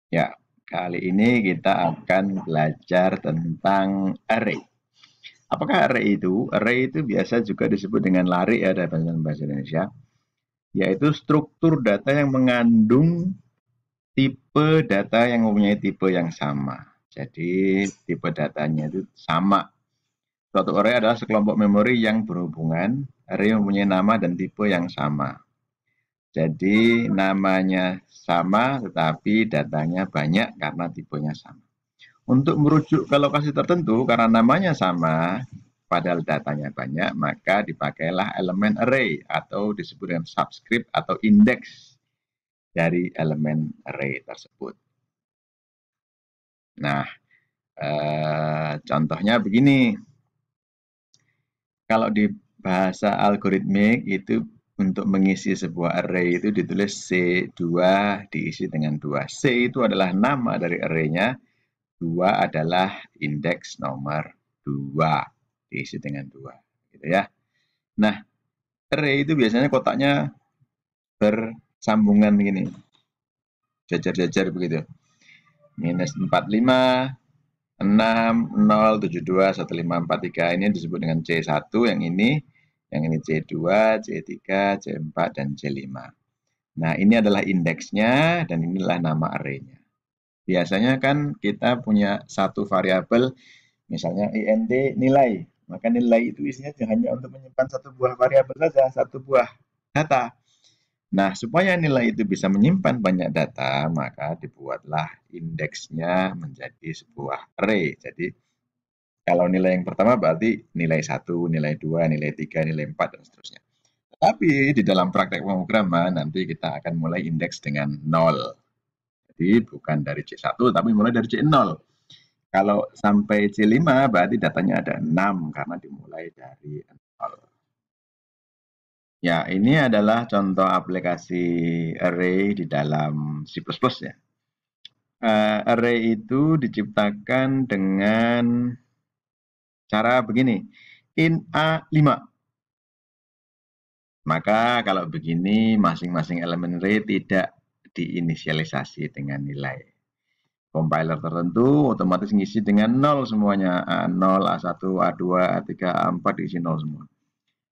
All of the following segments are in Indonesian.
Ya, kali ini kita akan belajar tentang array. Apakah array itu? Array itu biasa juga disebut dengan lari ya dalam bahasa Indonesia, yaitu struktur data yang mengandung tipe data yang mempunyai tipe yang sama. Jadi tipe datanya itu sama. Suatu array adalah sekelompok memori yang berhubungan. Array mempunyai nama dan tipe yang sama. Jadi namanya sama tetapi datanya banyak karena tipenya sama. Untuk merujuk ke lokasi tertentu karena namanya sama, padahal datanya banyak, maka dipakailah elemen array atau disebut dengan subscript atau indeks dari elemen array tersebut. Nah, contohnya begini. Kalau di bahasa algoritmik itu untuk mengisi sebuah array itu ditulis C2 diisi dengan 2. C itu adalah nama dari array-nya, 2 adalah indeks nomor 2 diisi dengan 2 gitu ya. Nah, array itu biasanya kotaknya bersambungan begini, jajar-jajar begitu. Minus 45, 6, 0, 72, 1543 ini disebut dengan C1, yang ini C2, C3, C4, dan C5. Nah, ini adalah indeksnya dan inilah nama array-nya. Biasanya kan kita punya satu variabel, misalnya int nilai, maka nilai itu isinya hanya untuk menyimpan satu buah variabel saja, satu buah data. Nah, supaya nilai itu bisa menyimpan banyak data, maka dibuatlah indeksnya menjadi sebuah array. Jadi, kalau nilai yang pertama berarti nilai 1, nilai 2, nilai 3, nilai 4, dan seterusnya. Tapi di dalam praktek pemrograman nanti kita akan mulai indeks dengan 0. Jadi bukan dari C1 tapi mulai dari C0. Kalau sampai C5 berarti datanya ada 6 karena dimulai dari 0. Ya, ini adalah contoh aplikasi array di dalam C++ ya. Array itu diciptakan dengan cara begini. Int A5. Maka kalau begini masing-masing elemen array tidak diinisialisasi dengan nilai. Compiler tertentu otomatis ngisi dengan 0 semuanya. A0, A1, A2, A3, A4 diisi 0 semua.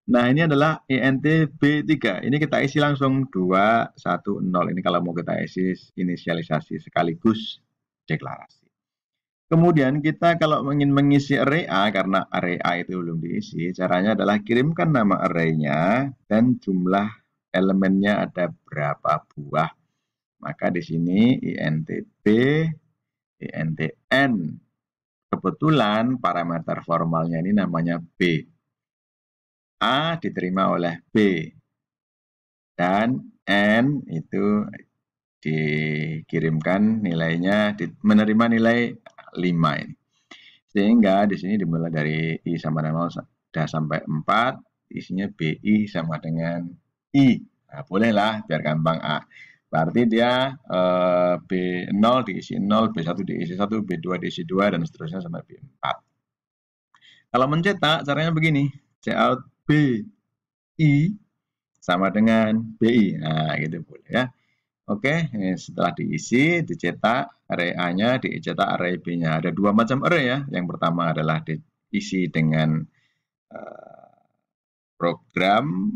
Nah, ini adalah int B3. Ini kita isi langsung 2, 1, 0. Ini kalau mau kita isi inisialisasi sekaligus deklarasi. Kemudian kita kalau ingin mengisi array A, karena array A itu belum diisi, caranya adalah kirimkan nama array-nya dan jumlah elemennya ada berapa buah. Maka di sini int B, int N. Kebetulan parameter formalnya ini namanya B. A diterima oleh B. Dan N itu dikirimkan nilainya, menerima nilai 5 ini. Sehingga di sini dimulai dari I sama dengan 0 sampai 4, isinya BI sama dengan I. Nah, bolehlah biar gampang A. Berarti dia B0 diisi 0, B1 diisi 1, B2 diisi 2, dan seterusnya sampai B4. Kalau mencetak caranya begini, cout BI sama dengan BI. Nah, gitu boleh ya. Oke, setelah diisi, dicetak array A-nya, dicetak array B-nya. Ada dua macam array ya. Yang pertama adalah diisi dengan program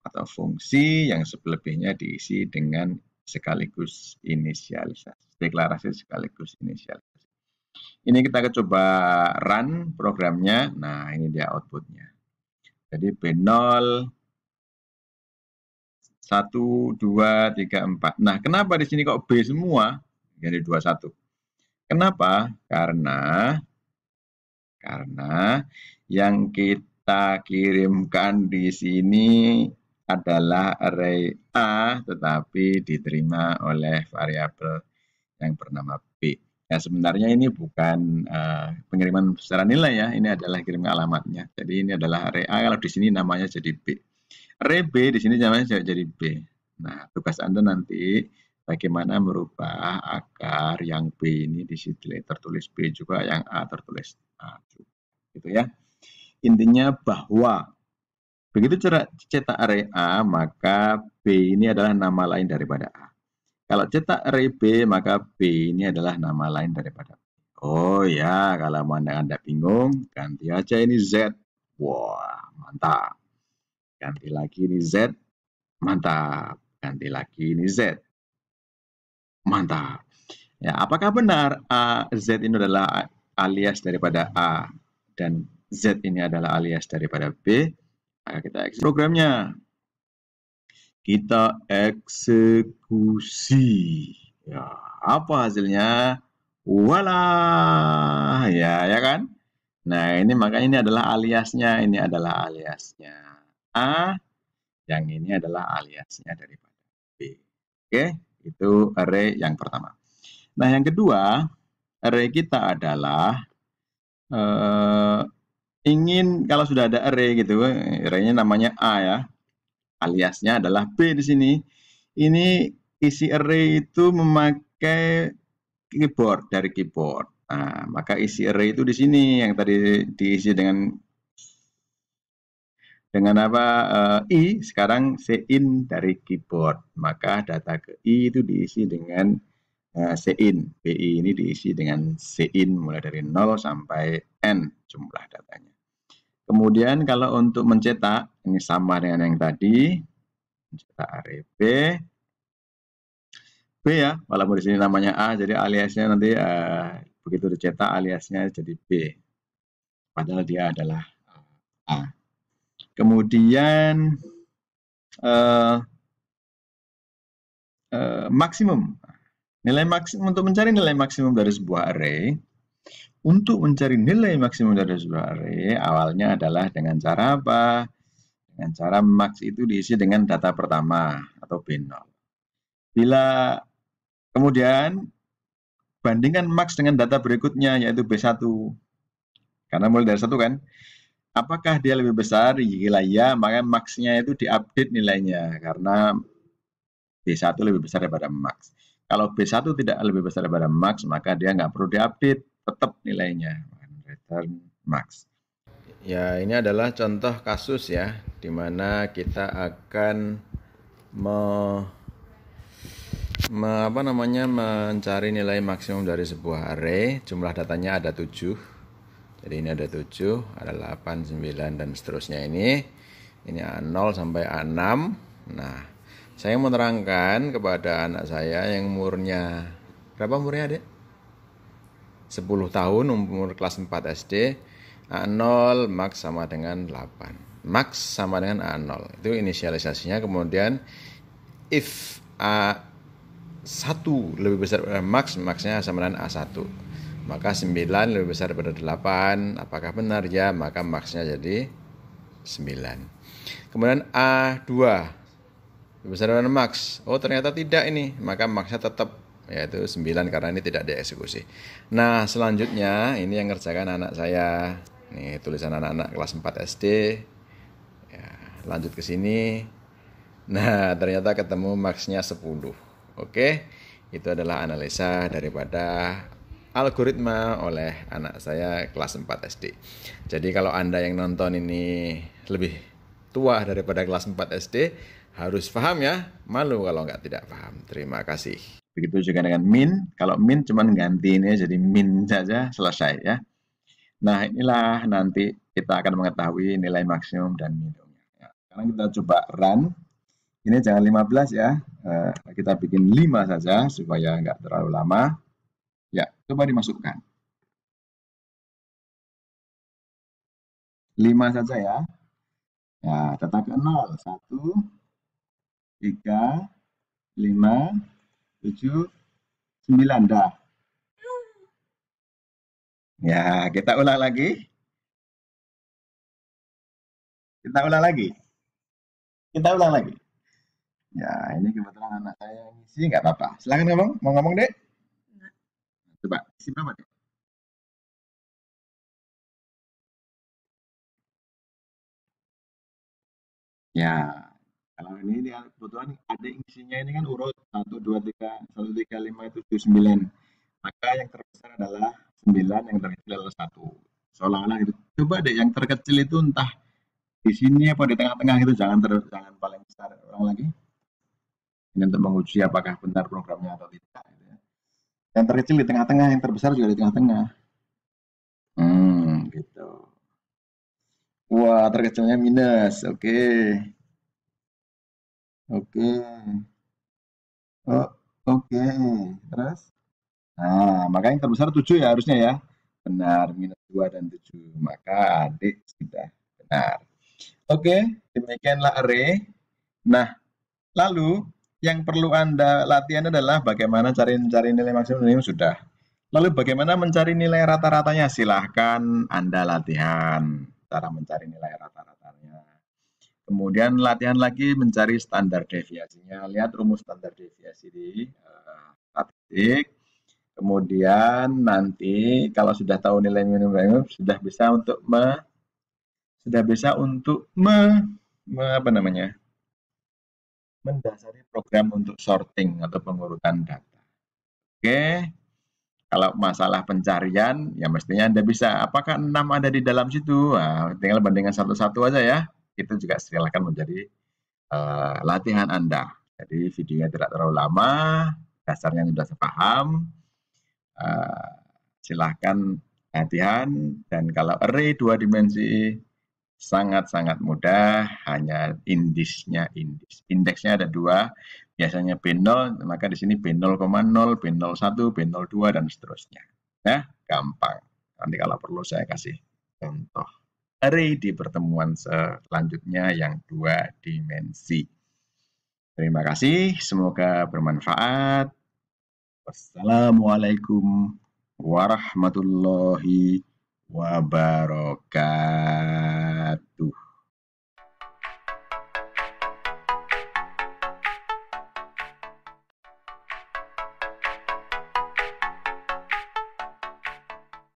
atau fungsi, yang selebihnya diisi dengan sekaligus inisialisasi. Deklarasi sekaligus inisialisasi. Ini kita coba run programnya. Nah, ini dia outputnya. Jadi B0, 1, 2, 3, 4. Nah, kenapa di sini kok B semua? Jadi 21. Kenapa? Karena yang kita kirimkan di sini adalah array A, tetapi diterima oleh variabel yang bernama B. Ya, sebenarnya ini bukan pengiriman secara nilai ya, ini adalah kirim alamatnya. Jadi ini adalah array A, kalau di sini namanya jadi B. Array B di sini namanya jadi B. Nah, tugas Anda nanti bagaimana merubah agar yang B ini di sini tertulis B juga, yang A tertulis A juga. Gitu ya. Intinya bahwa begitu cara cetak array A, maka B ini adalah nama lain daripada A. Kalau cetak array B, maka B ini adalah nama lain daripada B. Oh ya, kalau Anda bingung, ganti aja ini Z. Wah, mantap. Ganti lagi ini Z. Mantap. Ganti lagi ini Z. Mantap. Ya, apakah benar Z ini adalah alias daripada A dan Z ini adalah alias daripada B? Maka kita eksekusi programnya. Kita eksekusi. Ya, apa hasilnya? Walah, ya kan? Nah, ini makanya ini adalah aliasnya, ini adalah aliasnya A, yang ini adalah aliasnya daripada B. Oke, itu array yang pertama. Nah, yang kedua, array kita adalah ingin kalau sudah ada array gitu, arraynya namanya A ya, aliasnya adalah B di sini. Ini isi array itu memakai keyboard dari keyboard. Nah, maka isi array itu di sini yang tadi diisi dengan apa I, sekarang sin dari keyboard. Maka data ke I itu diisi dengan sin. BI ini diisi dengan sin mulai dari 0 sampai N jumlah datanya. Kemudian kalau untuk mencetak, ini sama dengan yang tadi, mencetak array B ya, walaupun di sini namanya A, jadi aliasnya nanti begitu dicetak aliasnya jadi B. Padahal dia adalah A. Kemudian maksimum. Nilai maksimum untuk mencari nilai maksimum dari sebuah array. Untuk mencari nilai maksimum dari sebuah array, awalnya adalah dengan cara apa? Dengan cara max itu diisi dengan data pertama atau B0. Bila kemudian bandingkan max dengan data berikutnya yaitu B1. Karena mulai dari 1 kan. Apakah dia lebih besar? Jika ya, maka max-nya itu diupdate nilainya karena B1 lebih besar daripada max. Kalau B1 tidak lebih besar daripada max, maka dia nggak perlu diupdate, tetap nilainya. Return max. Ya, ini adalah contoh kasus ya, di mana kita akan mencari nilai maksimum dari sebuah array. Jumlah datanya ada 7. Jadi ini ada 7, ada 8, 9, dan seterusnya ini. Ini A0 sampai A6. Nah, saya menerangkan kepada anak saya yang umurnya, berapa umurnya adik? 10 tahun, umur kelas 4 SD. A0 max sama dengan 8. Max sama dengan A0. Itu inisialisasinya. Kemudian if A1 lebih besar daripada max, maxnya sama dengan A1. Maka 9 lebih besar daripada 8. Apakah benar? Ya, maka maxnya jadi 9. Kemudian A2 lebih besar daripada max. Oh, ternyata tidak ini. Maka maxnya tetap yaitu 9 karena ini tidak dieksekusi. Nah, selanjutnya ini yang ngerjakan anak saya. Nih, tulisan anak-anak kelas 4 SD. Ya, lanjut ke sini. Nah, ternyata ketemu maxnya 10. Oke, itu adalah analisa daripada algoritma oleh anak saya kelas 4 SD. Jadi kalau Anda yang nonton ini lebih tua daripada kelas 4 SD, harus paham ya. Malu kalau nggak tidak paham. Terima kasih. Begitu juga dengan min. Kalau min cuma ganti ini jadi min saja, selesai ya. Nah, inilah nanti kita akan mengetahui nilai maksimum dan minimumnya. Ya, sekarang kita coba run. Ini jangan 15 ya. Kita bikin 5 saja supaya nggak terlalu lama. Ya, coba dimasukkan. 5 saja ya. Ya, data ke 0. 1, 3, 5, 7, 9. Dah. Ya, kita ulang lagi. Kita ulang lagi. Ya, ini kebetulan anak saya yang isi, nggak apa-apa. Silakan ngomong. Mau ngomong, Dek? Coba, isi berapa, Dek? Ya, kalau ini kebetulan ada isinya ini kan urut 1, 2, 3, 1, 3, 5, 7, 9. Maka yang terbesar adalah 9, yang terkecil adalah 1. Seolah-olah itu. Coba deh yang terkecil itu entah di sini apa di tengah-tengah itu jangan paling besar. Ulang lagi. Ini untuk menguji apakah benar programnya atau tidak. Gitu ya. Yang terkecil di tengah-tengah, yang terbesar juga di tengah-tengah. Gitu. Wah, terkecilnya minus. Oke. Oke. Oh, oke. Terus? Nah, maka yang terbesar 7 ya harusnya ya. Benar, minus 2 dan 7. Maka adik sudah benar. Oke, demikianlah array. Nah, lalu yang perlu Anda latihan adalah bagaimana cari nilai maksimum minimum sudah. Lalu bagaimana mencari nilai rata-ratanya? Silahkan Anda latihan cara mencari nilai rata-ratanya. Kemudian latihan lagi mencari standar deviasinya. Lihat rumus standar deviasi di statistik. Kemudian nanti kalau sudah tahu nilai minimum sudah bisa untuk mendasari program untuk sorting atau pengurutan data. Oke. Kalau masalah pencarian, ya mestinya Anda bisa. Apakah 6 ada di dalam situ? Nah, tinggal bandingkan satu-satu aja ya. Itu juga silakan menjadi latihan Anda. Jadi videonya tidak terlalu lama, dasarnya sudah sepaham. Silahkan latihan. Dan kalau array 2 dimensi, sangat-sangat mudah, hanya indeksnya ada 2, biasanya B0, maka di sini B0,0, B01, B02 dan seterusnya. Ya, gampang. Nanti kalau perlu saya kasih contoh array di pertemuan selanjutnya yang 2 dimensi. Terima kasih, semoga bermanfaat. Wassalamualaikum warahmatullahi wabarakatuh.